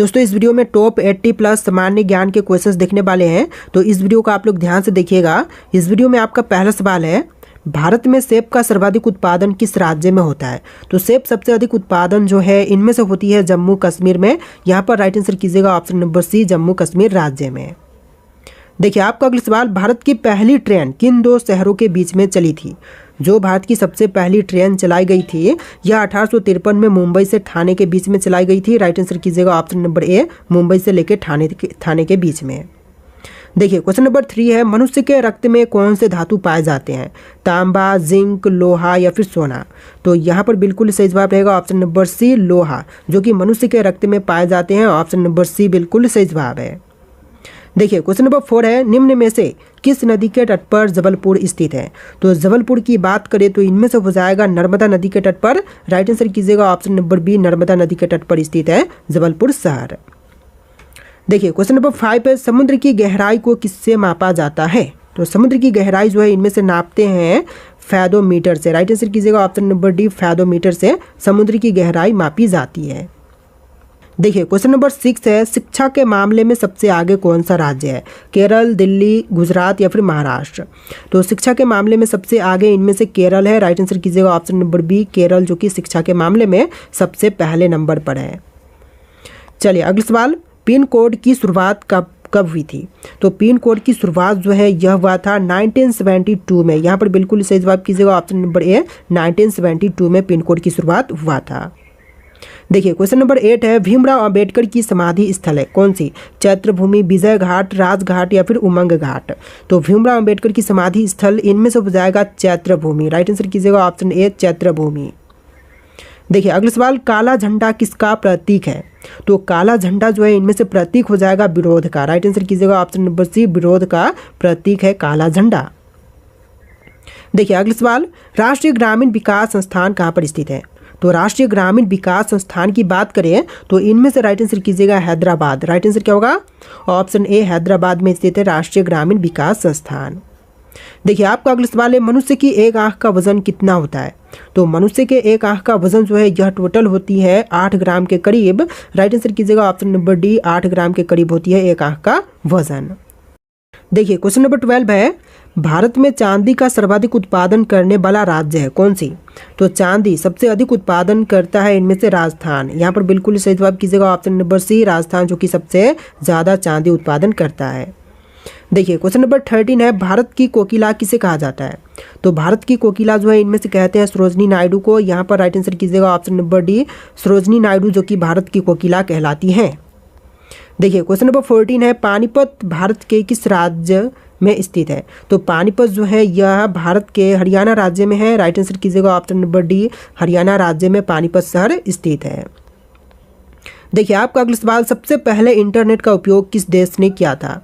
दोस्तों इस वीडियो में टॉप 80 प्लस सामान्य ज्ञान के क्वेश्चंस देखने वाले हैं, तो इस वीडियो को आप लोग ध्यान से देखिएगा। इस वीडियो में आपका पहला सवाल है, भारत में सेब का सर्वाधिक उत्पादन किस राज्य में होता है? तो सेब सबसे अधिक उत्पादन जो है इनमें से होती है जम्मू कश्मीर में। यहाँ पर राइट आंसर कीजिएगा option number C, Jammu Kashmir राज्य में। देखिए आपका अगला सवाल, भारत की पहली ट्रेन किन दो शहरों के बीच में चली थी? जो भारत की सबसे पहली ट्रेन चलाई गई थी यह 1853 में मुंबई से ठाणे के बीच में चलाई गई थी। राइट आंसर कीजिएगा ऑप्शन नंबर ए, मुंबई से लेकर ठाणे के बीच में। देखिए क्वेश्चन नंबर 3 है, मनुष्य के रक्त में कौन से धातु पाए जाते हैं? तांबा, जिंक, लोहा या फिर सोना? तो यहाँ पर बिल्कुल सही जवाब रहेगा ऑप्शन नंबर सी, लोहा, जो कि मनुष्य के रक्त में पाए जाते हैं। ऑप्शन नंबर सी बिल्कुल सही जवाब है। देखिए क्वेश्चन नंबर 4 है, निम्न में से किस नदी के तट पर जबलपुर स्थित है? तो जबलपुर की बात करें तो इनमें से हो जाएगा नर्मदा नदी के तट पर। राइट आंसर कीजिएगा ऑप्शन नंबर बी, नर्मदा नदी के तट पर स्थित है जबलपुर शहर। देखिए क्वेश्चन नंबर 5 है, समुद्र की गहराई को किससे मापा जाता है? तो समुद्र की गहराई जो है इनमें से नापते हैं फैदोमीटर से। राइट आंसर कीजिएगा ऑप्शन नंबर डी, फैदोमीटर से समुद्र की गहराई मापी जाती है। देखिए क्वेश्चन नंबर 6 है, शिक्षा के मामले में सबसे आगे कौन सा राज्य है? केरल, दिल्ली, गुजरात या फिर महाराष्ट्र? तो शिक्षा के मामले में सबसे आगे इनमें से केरल है। राइट आंसर कीजिएगा ऑप्शन नंबर बी, केरल, जो कि शिक्षा के मामले में सबसे पहले नंबर पर है। चलिए अगला सवाल, पिन कोड की शुरुआत कब हुई थी? तो पिन कोड की शुरुआत जो है यह हुआ था 1972 में। यहाँ पर बिल्कुल सही जवाब कीजिएगा ऑप्शन नंबर ए, 1972 में पिन कोड की शुरुआत हुआ था। देखिए क्वेश्चन नंबर 8 है, भीमराव अंबेडकर की समाधि स्थल है कौन सी? चैत्र भूमि, विजय घाट, राजघाट या फिर उमंग घाट? तो भीमराव अंबेडकर की समाधि स्थल इनमें से हो जाएगा चैत्र भूमि। राइट आंसर कीजिएगा ऑप्शन ए, चैत्र भूमि। देखिए अगला सवाल, काला झंडा किसका प्रतीक है? तो काला झंडा जो है इनमें से प्रतीक हो जाएगा विरोध का। राइट आंसर कीजिएगा ऑप्शन नंबर सी, विरोध का प्रतीक है काला झंडा। देखिए अगला सवाल, राष्ट्रीय ग्रामीण विकास संस्थान कहाँ पर स्थित है? तो राष्ट्रीय ग्रामीण विकास संस्थान की बात करें तो इनमें से राइट आंसर कीजिएगा हैदराबाद। राइट आंसर क्या होगा? ऑप्शन ए, हैदराबाद में स्थित है राष्ट्रीय ग्रामीण विकास संस्थान। देखिए आपका अगला सवाल है, मनुष्य की एक आंख का वजन कितना होता है? तो मनुष्य के एक आंख का वजन जो है यह टोटल होती है 8 ग्राम के करीब। राइट आंसर कीजिएगा ऑप्शन नंबर डी, 8 ग्राम के करीब होती है एक आंख का वजन। देखिए क्वेश्चन नंबर 12 है, भारत में चांदी का सर्वाधिक उत्पादन करने वाला राज्य है कौन सी? तो चांदी सबसे अधिक उत्पादन करता है इनमें से राजस्थान। यहाँ पर बिल्कुल सही जवाब कीजिएगा ऑप्शन नंबर सी, राजस्थान, जो कि सबसे ज़्यादा चांदी उत्पादन करता है। देखिए क्वेश्चन नंबर 13 है, भारत की कोकिला किसे कहा जाता है? तो भारत की कोकिला जो है इनमें से कहते हैं सरोजनी नायडू को। यहाँ पर राइट आंसर कीजिएगा option number D, Sarojini Naidu, जो कि भारत की कोकिला कहलाती हैं। देखिए क्वेश्चन नंबर 14 है, पानीपत भारत के किस राज्य में स्थित है? तो पानीपत जो है यह भारत के हरियाणा राज्य में है। राइट आंसर कीजिएगा ऑप्शन नंबर डी, हरियाणा राज्य में पानीपत शहर स्थित है। देखिए आपका अगला सवाल, सबसे पहले इंटरनेट का उपयोग किस देश ने किया था?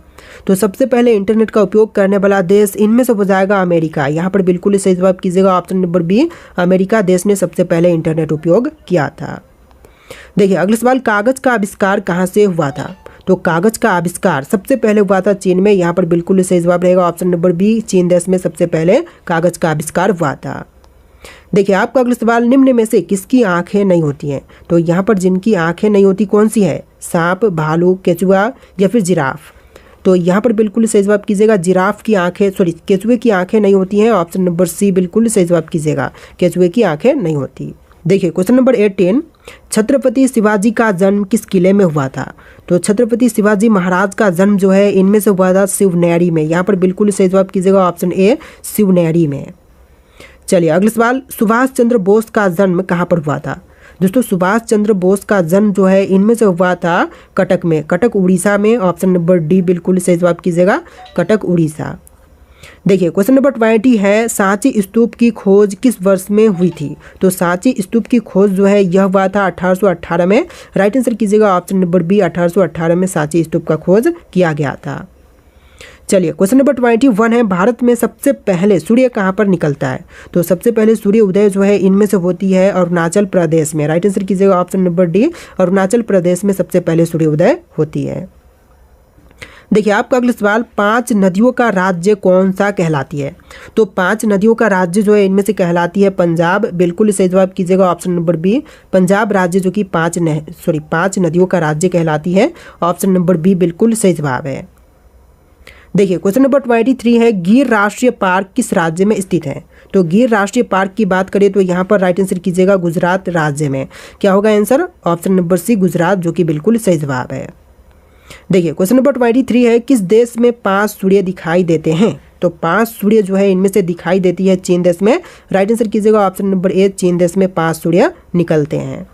तो सबसे पहले इंटरनेट का उपयोग करने वाला देश इनमें से हो जाएगा अमेरिका। यहाँ पर बिल्कुल सही जवाब कीजिएगा ऑप्शन नंबर बी, अमेरिका देश ने सबसे पहले इंटरनेट उपयोग किया था। देखिए अगला सवाल, कागज का आविष्कार कहाँ से हुआ था? तो कागज का आविष्कार सबसे पहले हुआ था चीन में। यहाँ पर बिल्कुल सही जवाब रहेगा ऑप्शन नंबर बी, चीन देश में सबसे पहले कागज का आविष्कार हुआ था। देखिए आपका अगला सवाल, निम्न में से किसकी आंखें नहीं होती हैं? तो यहाँ पर जिनकी आंखें नहीं होती कौन सी है? सांप, भालू, केचुआ या फिर जिराफ? तो यहाँ पर बिल्कुल सही जवाब कीजिएगा, जिराफ की आंखें, केचुए की आंखें नहीं होती हैं। ऑप्शन नंबर सी बिल्कुल सही जवाब कीजिएगा, केचुए की आंखें नहीं होती। देखिए क्वेश्चन नंबर 18, छत्रपति शिवाजी का जन्म किस किले में हुआ था? तो छत्रपति शिवाजी महाराज का जन्म जो है इनमें से हुआ था शिवनेरी में। यहाँ पर बिल्कुल सही जवाब कीजिएगा ऑप्शन ए, शिवनेरी में। चलिए अगला सवाल, सुभाष चंद्र बोस का जन्म कहाँ पर हुआ था? दोस्तों सुभाष चंद्र बोस का जन्म जो है इनमें से हुआ था कटक में, कटक उड़ीसा में। ऑप्शन नंबर डी बिल्कुल सही जवाब कीजिएगा, कटक उड़ीसा। देखिए क्वेश्चन नंबर 20 है, सांची स्तूप की खोज किस वर्ष में हुई थी? तो सांची स्तूप की खोज जो है यह हुआ था 1818 में। राइट आंसर कीजिएगा ऑप्शन नंबर बी, 1818 में सांची स्तूप का खोज किया गया था। चलिए क्वेश्चन नंबर 21 है, भारत में सबसे पहले सूर्य कहाँ पर निकलता है? तो सबसे पहले सूर्य उदय जो है इनमें से होती है अरुणाचल प्रदेश में। राइट आंसर कीजिएगा option number D, Arunachal Pradesh में सबसे पहले सूर्य उदय होती है। देखिए आपका अगला सवाल, 5 नदियों का राज्य कौन सा कहलाती है? तो 5 नदियों का राज्य जो है इनमें से कहलाती है पंजाब। बिल्कुल सही जवाब कीजिएगा ऑप्शन नंबर बी, पंजाब राज्य जो कि 5 नदियों का राज्य कहलाती है। ऑप्शन नंबर बी बिल्कुल सही जवाब है। देखिए क्वेश्चन नंबर 23 है, गिर राष्ट्रीय पार्क किस राज्य में स्थित है? तो गिर राष्ट्रीय पार्क की बात करें तो यहाँ पर राइट आंसर कीजिएगा गुजरात राज्य में। क्या होगा answer? Option number C Gujarat, जो कि बिल्कुल सही जवाब है। देखिए क्वेश्चन नंबर 23 है, किस देश में 5 सूर्य दिखाई देते हैं? तो 5 सूर्य जो है इनमें से दिखाई देती है चीन देश में। राइट आंसर कीजिएगा ऑप्शन नंबर ए, चीन देश में 5 सूर्य निकलते हैं।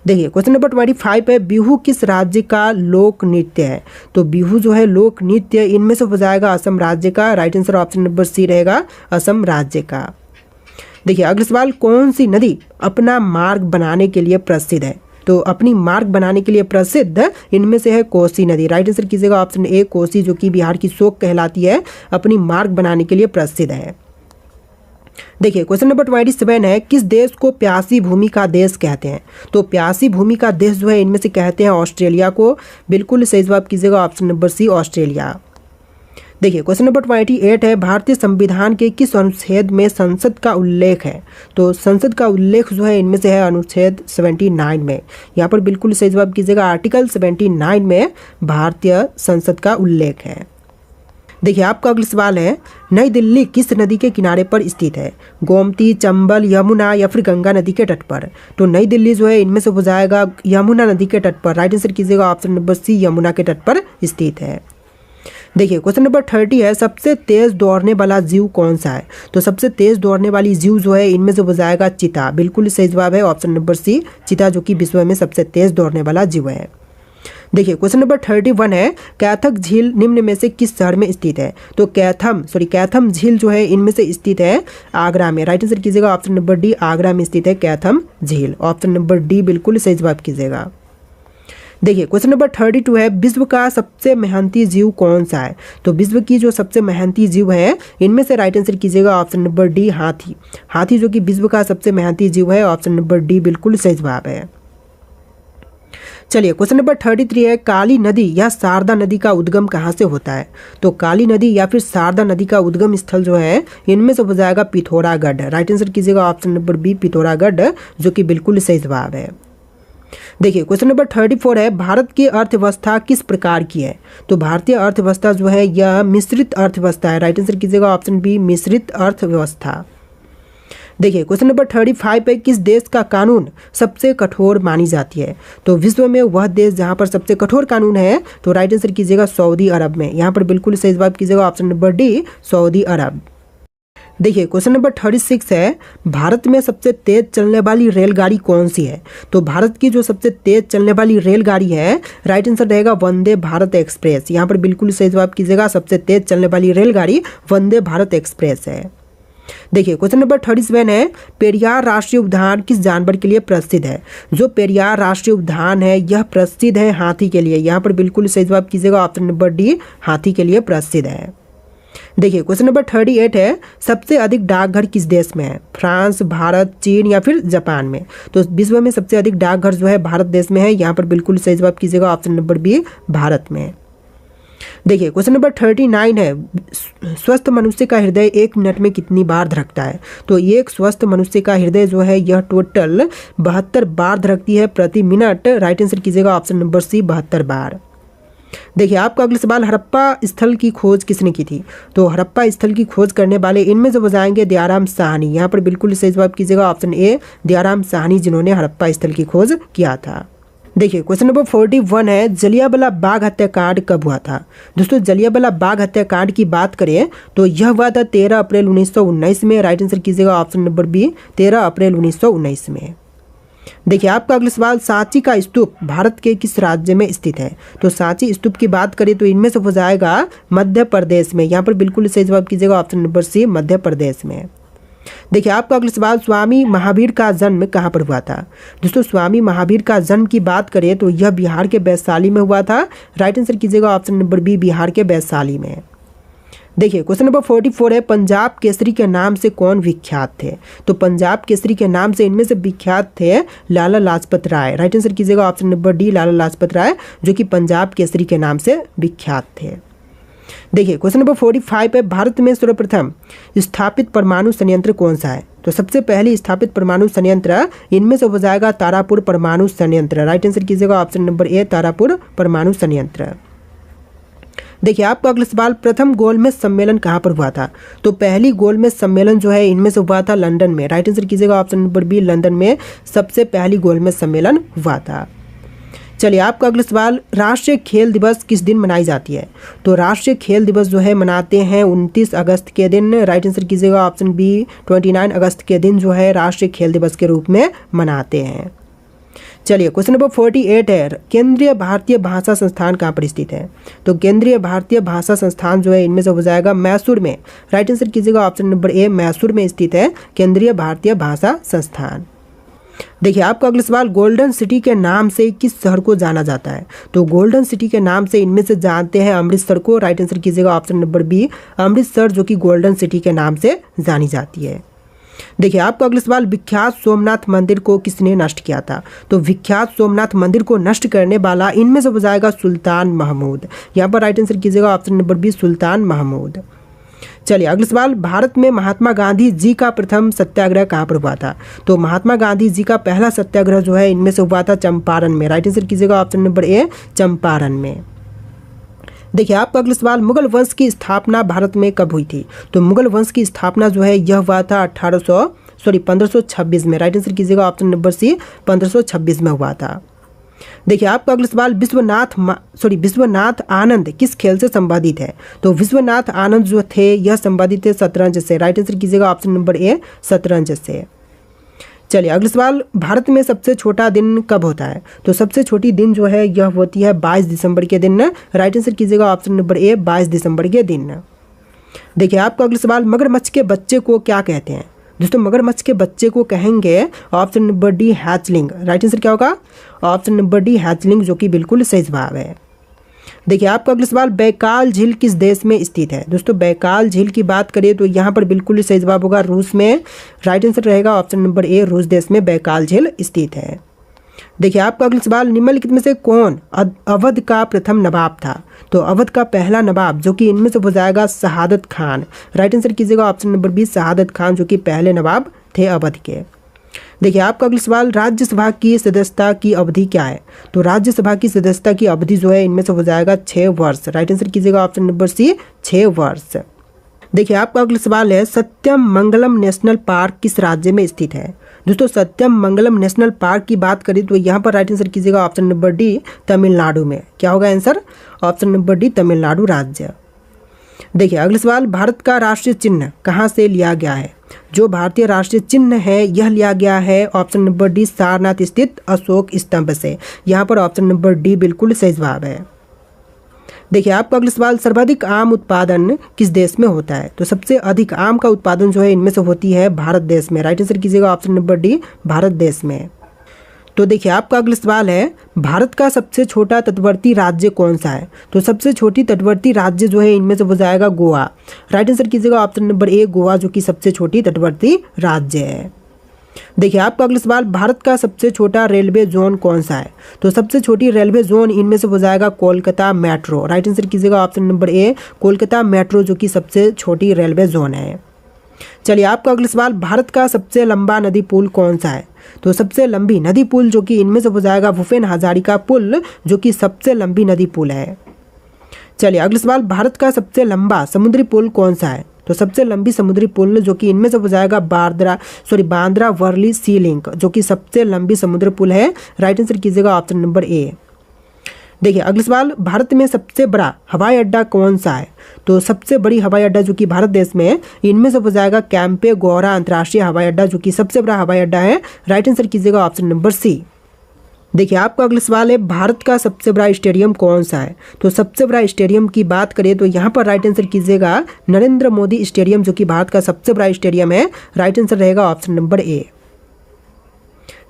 देखिए क्वेश्चन नंबर 25 है, बिहू किस राज्य का लोक नृत्य है? तो बिहू जो है लोक नृत्य इनमें से हो जाएगा असम राज्य का। Right answer option number C रहेगा, असम राज्य का। देखिए अगला सवाल, कौन सी नदी अपना मार्ग बनाने के लिए प्रसिद्ध है? तो अपनी मार्ग बनाने के लिए प्रसिद्ध इनमें से है कोसी नदी। राइट आंसर कीजिएगा ऑप्शन ए, कोसी, जो कि बिहार की शोक कहलाती है, अपनी मार्ग बनाने के लिए प्रसिद्ध है। देखिए क्वेश्चन नंबर 27 है, किस देश को प्यासी भूमि का देश कहते हैं? तो प्यासी भूमि का देश जो है इनमें से कहते हैं ऑस्ट्रेलिया को। बिल्कुल सही जवाब कीजिएगा ऑप्शन नंबर सी, ऑस्ट्रेलिया। देखिए क्वेश्चन नंबर 28 है, भारतीय संविधान के किस अनुच्छेद में संसद का उल्लेख है? तो संसद का उल्लेख जो है इनमें से है अनुच्छेद 79 में। यहाँ पर बिल्कुल सही जवाब कीजिएगा, आर्टिकल 79 में भारतीय संसद का उल्लेख है। देखिए आपका अगला सवाल है, नई दिल्ली किस नदी के किनारे पर स्थित है? गोमती, चंबल, यमुना या फिर गंगा नदी के तट पर? तो नई दिल्ली जो है इनमें से हो जाएगा यमुना नदी के तट पर। राइट आंसर कीजिएगा ऑप्शन नंबर सी, यमुना के तट पर स्थित है। देखिए क्वेश्चन नंबर 30 है, सबसे तेज दौड़ने वाला जीव कौन सा है? तो सबसे तेज दौड़ने वाली जीव जो है इनमें से हो जाएगा चीता। बिल्कुल सही जवाब है ऑप्शन नंबर सी, चीता, जो कि विश्व में सबसे तेज दौड़ने वाला जीव है। देखिए क्वेश्चन नंबर 31 है, कैथक झील निम्न में से किस शहर में स्थित है? तो कैथम झील जो है इनमें से स्थित है आगरा में। राइट आंसर कीजिएगा ऑप्शन नंबर डी, आगरा में स्थित है कैथम झील। ऑप्शन नंबर डी बिल्कुल सही जवाब कीजिएगा। देखिए क्वेश्चन नंबर 32 है, विश्व का सबसे मेहनती जीव कौन सा है? तो विश्व की जो सबसे मेहनती जीव है इनमें से राइट आंसर कीजिएगा ऑप्शन नंबर डी, हाथी। हाथी जो कि विश्व का सबसे मेहनती जीव है। ऑप्शन नंबर डी बिल्कुल सही जवाब है। चलिए क्वेश्चन नंबर 33 है, काली नदी या शारदा नदी का उद्गम कहाँ से होता है? तो काली नदी या फिर शारदा नदी का उद्गम स्थल जो है इनमें से हो जाएगा पिथौरागढ़। राइट आंसर कीजिएगा ऑप्शन नंबर बी, पिथौरागढ़, जो कि बिल्कुल सही जवाब है। देखिए क्वेश्चन नंबर 34 है, भारत की अर्थव्यवस्था किस प्रकार की है? तो भारतीय अर्थव्यवस्था जो है यह मिश्रित अर्थव्यवस्था है। राइट आंसर कीजिएगा ऑप्शन बी, मिश्रित अर्थव्यवस्था। देखिए क्वेश्चन नंबर 35 पे, किस देश का कानून सबसे कठोर मानी जाती है? तो विश्व में वह देश जहां पर सबसे कठोर कानून है, तो राइट आंसर कीजिएगा सऊदी अरब में। यहां पर बिल्कुल सही जवाब कीजिएगा ऑप्शन नंबर डी, सऊदी अरब। देखिए क्वेश्चन नंबर 36 है, भारत में सबसे तेज चलने वाली रेलगाड़ी कौन सी है? तो भारत की जो सबसे तेज चलने वाली रेलगाड़ी है, राइट आंसर रहेगा वंदे भारत एक्सप्रेस। यहाँ पर बिल्कुल सही जवाब कीजिएगा, सबसे तेज चलने वाली रेलगाड़ी वंदे भारत एक्सप्रेस है। देखिए क्वेश्चन नंबर 37 है, पेरियार राष्ट्रीय उद्यान किस जानवर के लिए प्रसिद्ध है? जो पेरियार राष्ट्रीय उद्यान है यह प्रसिद्ध है हाथी के लिए। यहाँ पर बिल्कुल सही जवाब कीजिएगा ऑप्शन नंबर डी, हाथी के लिए प्रसिद्ध है। देखिए क्वेश्चन नंबर 38 है, सबसे अधिक डाकघर किस देश में है? फ्रांस, भारत, चीन या फिर जापान में? तो विश्व में सबसे अधिक डाकघर जो है भारत देश में है। यहाँ पर बिल्कुल सही जवाब कीजिएगा ऑप्शन नंबर बी, भारत में। देखिए क्वेश्चन नंबर 39 है, स्वस्थ मनुष्य का हृदय 1 मिनट में कितनी बार धड़कता है? तो एक स्वस्थ मनुष्य का हृदय जो है यह टोटल 72 बार धड़कती है प्रति मिनट। राइट आंसर कीजिएगा ऑप्शन नंबर सी, 72 बार। देखिए आपका अगला सवाल, हड़प्पा स्थल की खोज किसने की थी? तो हड़प्पा स्थल की खोज करने वाले इनमें से बजाएंगे दयाराम साहनी। यहाँ पर बिल्कुल सही जवाब कीजिएगा ऑप्शन ए, दयाराम साहनी, जिन्होंने हड़प्पा स्थल की खोज किया था। देखिए क्वेश्चन नंबर 41 है, जलियांवाला बाग हत्याकांड कब हुआ था? दोस्तों जलियांवाला बाग हत्याकांड की बात करें तो यह हुआ था 13 अप्रैल 1919 में। राइट आंसर कीजिएगा ऑप्शन नंबर बी, 13 अप्रैल 1919 में। देखिए आपका अगला सवाल, सांची का स्तूप भारत के किस राज्य में स्थित है? तो सांची स्तूप की बात करें तो इनमें से हो जाएगा मध्य प्रदेश में। यहाँ पर बिल्कुल सही जवाब कीजिएगा ऑप्शन नंबर सी, मध्य प्रदेश में। देखिए आपका अगला सवाल, स्वामी महावीर का जन्म कहाँ पर हुआ था? दोस्तों स्वामी महावीर का जन्म की बात करें तो यह बिहार के वैशाली में हुआ था। राइट आंसर कीजिएगा ऑप्शन नंबर बी, बिहार के वैशाली में। देखिए क्वेश्चन नंबर 44 है, पंजाब केसरी के नाम से कौन विख्यात थे? तो पंजाब केसरी के नाम से इनमें से विख्यात थे लाला लाजपत राय। राइट आंसर कीजिएगा option number D, Lala Lajpat Rai, जो कि पंजाब केसरी के नाम से विख्यात थे। देखिए क्वेश्चन नंबर 45 है, भारत में सर्वप्रथम स्थापित परमाणु संयंत्र कौन सा है? तो सबसे पहले स्थापित परमाणु संयंत्र इनमें से हो जाएगा तारापुर परमाणु संयंत्र। राइट आंसर कीजिएगा ऑप्शन नंबर ए, तारापुर परमाणु संयंत्र। देखिए आपका अगला सवाल, प्रथम गोलमेज सम्मेलन कहाँ पर हुआ था? तो पहली गोलमेज सम्मेलन जो है इनमें से हुआ था लंदन में। राइट आंसर कीजिएगा ऑप्शन नंबर बी, लंदन में सबसे पहली गोलमेज सम्मेलन हुआ था। चलिए आपका अगला सवाल, राष्ट्रीय खेल दिवस किस दिन मनाई जाती है? तो राष्ट्रीय खेल दिवस जो है मनाते हैं 29 अगस्त के दिन। राइट आंसर कीजिएगा ऑप्शन बी, 29 अगस्त के दिन जो है राष्ट्रीय खेल दिवस के रूप में मनाते हैं। चलिए क्वेश्चन नंबर 48 है, केंद्रीय भारतीय भाषा संस्थान कहाँ पर स्थित है? तो केंद्रीय भारतीय भाषा संस्थान जो है इनमें से हो जाएगा मैसूर में। राइट आंसर कीजिएगा ऑप्शन नंबर ए, मैसूर में स्थित है केंद्रीय भारतीय भाषा संस्थान। देखिए आपका अगला सवाल, गोल्डन सिटी के नाम से किस शहर को जाना जाता है? तो गोल्डन सिटी के नाम से इनमें से जानते हैं अमृतसर को। राइट आंसर कीजिएगा ऑप्शन नंबर बी, अमृतसर, जो कि गोल्डन सिटी के नाम से जानी जाती है। देखिए आपका अगला सवाल, विख्यात सोमनाथ मंदिर को किसने नष्ट किया था? तो विख्यात सोमनाथ मंदिर को नष्ट करने वाला इनमें से हो जाएगा सुल्तान महमूद। यहाँ पर राइट आंसर कीजिएगा ऑप्शन नंबर बी, सुल्तान महमूद। चलिए अगला सवाल, भारत में महात्मा गांधी जी का प्रथम सत्याग्रह कहाँ पर हुआ था? तो महात्मा गांधी जी का पहला सत्याग्रह जो है इनमें से हुआ था चंपारण में। राइट आंसर कीजिएगा ऑप्शन नंबर ए, चंपारण में। देखिए आपका अगला सवाल, मुगल वंश की स्थापना भारत में कब हुई थी? तो मुगल वंश की स्थापना जो है यह हुआ था 1526 में। राइट आंसर कीजिएगा ऑप्शन नंबर सी, 1526 में हुआ था। देखिए आपका अगला सवाल, विश्वनाथ आनंद किस खेल से संबंधित है? तो विश्वनाथ आनंद जो थे यह संबंधित थे शतरंज से। राइट आंसर कीजिएगा ऑप्शन नंबर ए, शतरंज से। चलिए अगला सवाल, भारत में सबसे छोटा दिन कब होता है? तो सबसे छोटी दिन जो है यह होती है 22 दिसंबर के दिन। राइट आंसर कीजिएगा ऑप्शन नंबर ए, 22 दिसंबर के दिन। देखिए आपका अगला सवाल, मगरमच्छ के बच्चे को क्या कहते हैं? दोस्तों मगरमच्छ के बच्चे को कहेंगे option number D, hatchling. Right answer क्या होगा? ऑप्शन नंबर डी, हैचलिंग, जो कि बिल्कुल सही जवाब है। देखिए आपका अगला सवाल, बैकाल झील किस देश में स्थित है? दोस्तों बैकाल झील की बात करें तो यहाँ पर बिल्कुल सही जवाब होगा रूस में। राइट आंसर रहेगा ऑप्शन नंबर ए, रूस देश में बैकाल झील स्थित है। देखिए आपका अगला सवाल, निम्नलिखित में से कौन अवध का प्रथम नवाब था? तो अवध का पहला नवाब जो कि इनमें से हो जाएगा शहादत खान। राइट आंसर कीजिएगा ऑप्शन नंबर बी, शहादत खान, जो कि पहले नवाब थे अवध के। देखिए आपका अगला सवाल, राज्यसभा की सदस्यता की अवधि क्या है? तो राज्यसभा की सदस्यता की अवधि जो है इनमें से हो जाएगा 6 वर्ष। राइट आंसर कीजिएगा ऑप्शन नंबर सी, 6 वर्ष। देखिए आपका अगला सवाल है, सत्यम मंगलम नेशनल पार्क किस राज्य में स्थित है? दोस्तों सत्यम मंगलम नेशनल पार्क की बात करें तो यहाँ पर राइट आंसर कीजिएगा ऑप्शन नंबर डी, तमिलनाडु में। क्या होगा answer? Option number D, Tamil Nadu राज्य। देखिए अगला सवाल, भारत का राष्ट्रीय चिन्ह कहाँ से लिया गया है? जो भारतीय राष्ट्रीय चिन्ह है यह लिया गया है ऑप्शन नंबर डी, सारनाथ स्थित अशोक स्तंभ से। यहाँ पर ऑप्शन नंबर डी बिल्कुल सही जवाब है। देखिए आपका अगला सवाल, सर्वाधिक आम उत्पादन किस देश में होता है? तो सबसे अधिक आम का उत्पादन जो है इनमें से होती है भारत देश में। राइट आंसर कीजिएगा ऑप्शन नंबर डी, भारत देश में। तो देखिए आपका अगला सवाल है, भारत का सबसे छोटा तटवर्ती राज्य कौन सा है? तो सबसे छोटी तटवर्ती राज्य जो है इनमें से हो जाएगा गोवा। राइट आंसर कीजिएगा ऑप्शन नंबर ए, गोवा, जो कि सबसे छोटी तटवर्ती राज्य है। देखिए आपका अगला सवाल, भारत का सबसे छोटा रेलवे जोन कौन सा है? तो सबसे छोटी रेलवे जोन इनमें से हो जाएगा कोलकाता मेट्रो। राइट आंसर कीजिएगा ऑप्शन नंबर ए, कोलकाता मेट्रो, जो कि सबसे छोटी रेलवे जोन है। चलिए आपका अगला सवाल, भारत का सबसे लंबा नदी पुल कौन सा है? तो सबसे लंबी नदी पुल जो कि इनमें से हो जाएगा भूपेन हजारिका पुल, जो कि सबसे लंबी नदी पुल है। चलिए अगला सवाल, भारत का सबसे लंबा समुद्री पुल कौन सा है? तो सबसे लंबी समुद्री पुल जो कि इनमें से हो जाएगा बांद्रा वर्ली सी लिंक, जो कि सबसे लंबी समुद्री पुल है। राइट आंसर कीजिएगा ऑप्शन नंबर ए। देखिए अगला सवाल, भारत में सबसे बड़ा हवाई अड्डा कौन सा है? तो सबसे बड़ी हवाई अड्डा जो कि भारत देश में इनमें से हो जाएगा कैंपे गौड़ा अंतर्राष्ट्रीय हवाई अड्डा, जो कि सबसे बड़ा हवाई अड्डा है। राइट आंसर कीजिएगा ऑप्शन नंबर सी। देखिए आपका अगला सवाल है, भारत का सबसे बड़ा स्टेडियम कौन सा है? तो सबसे बड़ा स्टेडियम की बात करें तो यहाँ पर राइट आंसर कीजिएगा नरेंद्र मोदी स्टेडियम, जो कि भारत का सबसे बड़ा स्टेडियम है। राइट आंसर रहेगा ऑप्शन नंबर ए।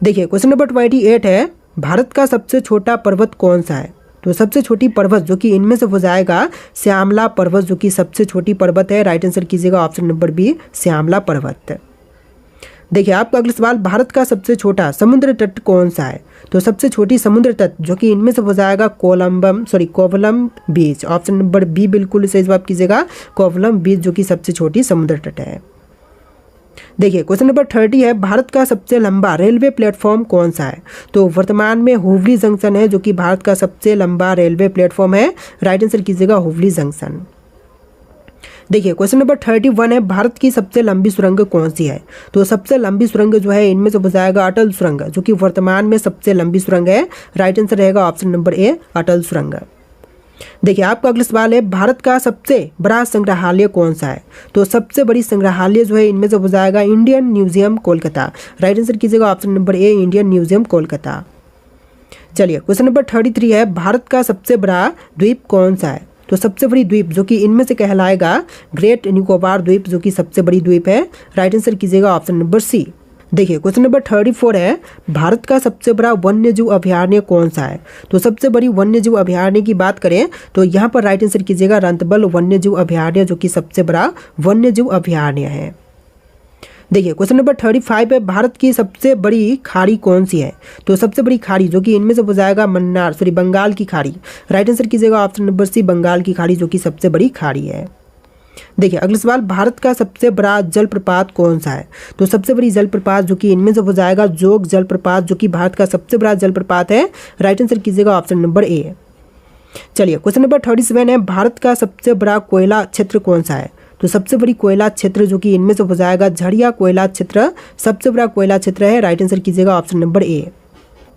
देखिए क्वेश्चन नंबर 28 है, भारत का सबसे छोटा पर्वत कौन सा है? तो सबसे छोटी पर्वत जो कि इनमें से हो जाएगा श्यामला पर्वत, जो कि सबसे छोटी पर्वत है। राइट आंसर कीजिएगा ऑप्शन नंबर बी, श्यामला पर्वत। देखिए आपका अगला सवाल, भारत का सबसे छोटा समुद्र तट कौन सा है? तो सबसे छोटी समुद्र तट जो कि इनमें से हो जाएगा कोवलम बीच। ऑप्शन नंबर बी बिल्कुल सही जवाब कीजिएगा, कोवलम बीच जो कि सबसे छोटी समुद्र तट है। देखिए क्वेश्चन नंबर 30 है, भारत का सबसे लंबा रेलवे प्लेटफॉर्म कौन सा है? तो वर्तमान में हुबली जंक्शन है जो कि भारत का सबसे लंबा रेलवे प्लेटफॉर्म है। राइट आंसर कीजिएगा हुबली जंक्शन। देखिए क्वेश्चन नंबर 31 है, भारत की सबसे लंबी सुरंग कौन सी है? तो सबसे लंबी सुरंग जो है इनमें से हो जाएगा अटल सुरंग, जो कि वर्तमान में सबसे लंबी सुरंग है। राइट आंसर रहेगा ऑप्शन नंबर ए, अटल सुरंग। देखिए आपका अगला सवाल है, भारत का सबसे बड़ा संग्रहालय कौन सा है? तो सबसे बड़ी संग्रहालय जो है इनमें से हो जाएगा Indian museum Kolkata. Right answer कीजिएगा option number A, Indian museum Kolkata. चलिए क्वेश्चन नंबर 33 है, भारत का सबसे बड़ा द्वीप कौन सा है? तो सबसे बड़ी द्वीप जो कि इनमें से कहलाएगा ग्रेट निकोबार द्वीप, जो कि सबसे बड़ी द्वीप है। राइट आंसर कीजिएगा ऑप्शन नंबर सी। देखिए क्वेश्चन नंबर 34 है, भारत का सबसे बड़ा वन्यजीव अभयारण्य कौन सा है? तो सबसे बड़ी वन्यजीव अभयारण्य की बात करें तो यहाँ पर राइट आंसर कीजिएगा रंतबल वन्यजीव अभयारण्य, जो कि सबसे बड़ा वन्यजीव अभयारण्य है। देखिए क्वेश्चन नंबर 35 है, भारत की सबसे बड़ी खाड़ी कौन सी है? तो सबसे बड़ी खाड़ी जो कि इनमें से हो जाएगा बंगाल की खाड़ी। राइट आंसर कीजिएगा ऑप्शन नंबर सी, बंगाल की खाड़ी जो कि सबसे बड़ी खाड़ी है। देखिए अगला सवाल, भारत का सबसे बड़ा जलप्रपात कौन सा है? तो सबसे बड़ी जलप्रपात जो कि इनमें से हो जाएगा जोग जलप्रपात, जो कि भारत का सबसे बड़ा जलप्रपात है। राइट आंसर कीजिएगा ऑप्शन नंबर ए। चलिए क्वेश्चन नंबर 37 है, भारत का सबसे बड़ा कोयला क्षेत्र कौन सा है? तो सबसे बड़ी कोयला क्षेत्र जो कि इनमें से हो जाएगा झरिया कोयला क्षेत्र, सबसे बड़ा कोयला क्षेत्र है। राइट आंसर कीजिएगा ऑप्शन नंबर ए।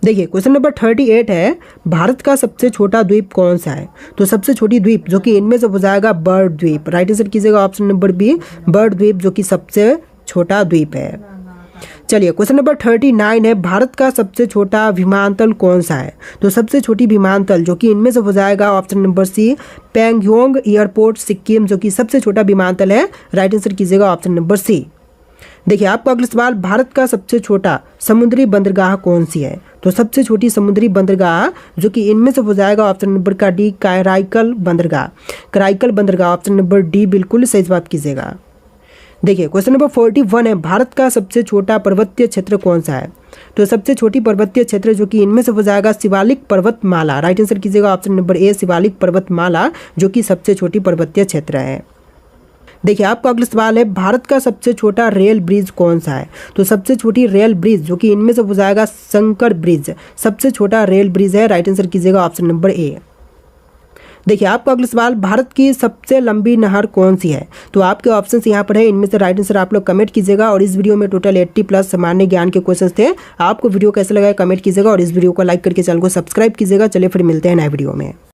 देखिए क्वेश्चन नंबर 38 है, भारत का सबसे छोटा द्वीप कौन सा है? तो सबसे छोटी द्वीप जो कि इनमें से हो जाएगा बर्ड द्वीप। राइट आंसर कीजिएगा ऑप्शन नंबर बी, बर्ड द्वीप जो कि सबसे छोटा द्वीप है। चलिए क्वेश्चन नंबर 39 है, भारत का सबसे छोटा विमानतल कौन सा है? तो सबसे छोटी विमानतल जो कि इनमें से हो जाएगा option number C, Pakyong airport Sikkim, जो कि सबसे छोटा विमानतल है। राइट आंसर कीजिएगा ऑप्शन नंबर सी। देखिए आपका अगला सवाल, भारत का सबसे छोटा समुद्री बंदरगाह कौन सी है? तो सबसे छोटी समुद्री बंदरगाह जो कि इनमें से हो जाएगा ऑप्शन नंबर का डी, कराईकल बंदरगाह। कराईकल बंदरगाह ऑप्शन नंबर डी बिल्कुल सही जवाब कीजिएगा। देखिए क्वेश्चन नंबर 41 है, भारत का सबसे छोटा पर्वतीय क्षेत्र कौन सा है? तो सबसे छोटी पर्वतीय क्षेत्र जो कि इनमें से हो जाएगा शिवालिक पर्वतमाला। राइट आंसर कीजिएगा ऑप्शन नंबर ए, शिवालिक पर्वतमाला जो कि सबसे छोटी पर्वतीय क्षेत्र है। देखिए आपका अगला सवाल है, भारत का सबसे छोटा रेल ब्रिज कौन सा है? तो सबसे छोटी रेल ब्रिज जो कि इनमें से हो जाएगा शंकर ब्रिज, सबसे छोटा रेल ब्रिज है। राइट आंसर कीजिएगा ऑप्शन नंबर ए। देखिए आपका अगला सवाल, भारत की सबसे लंबी नहर कौन सी है? तो आपके ऑप्शंस यहाँ पर है, इनमें से राइट आंसर आप लोग कमेंट कीजिएगा। और इस वीडियो में टोटल 80+ सामान्य ज्ञान के क्वेश्चंस थे। आपको वीडियो कैसे लगा कमेंट कीजिएगा और इस वीडियो को लाइक करके चैनल को सब्सक्राइब कीजिएगा। चलिए फिर मिलते हैं नए वीडियो में।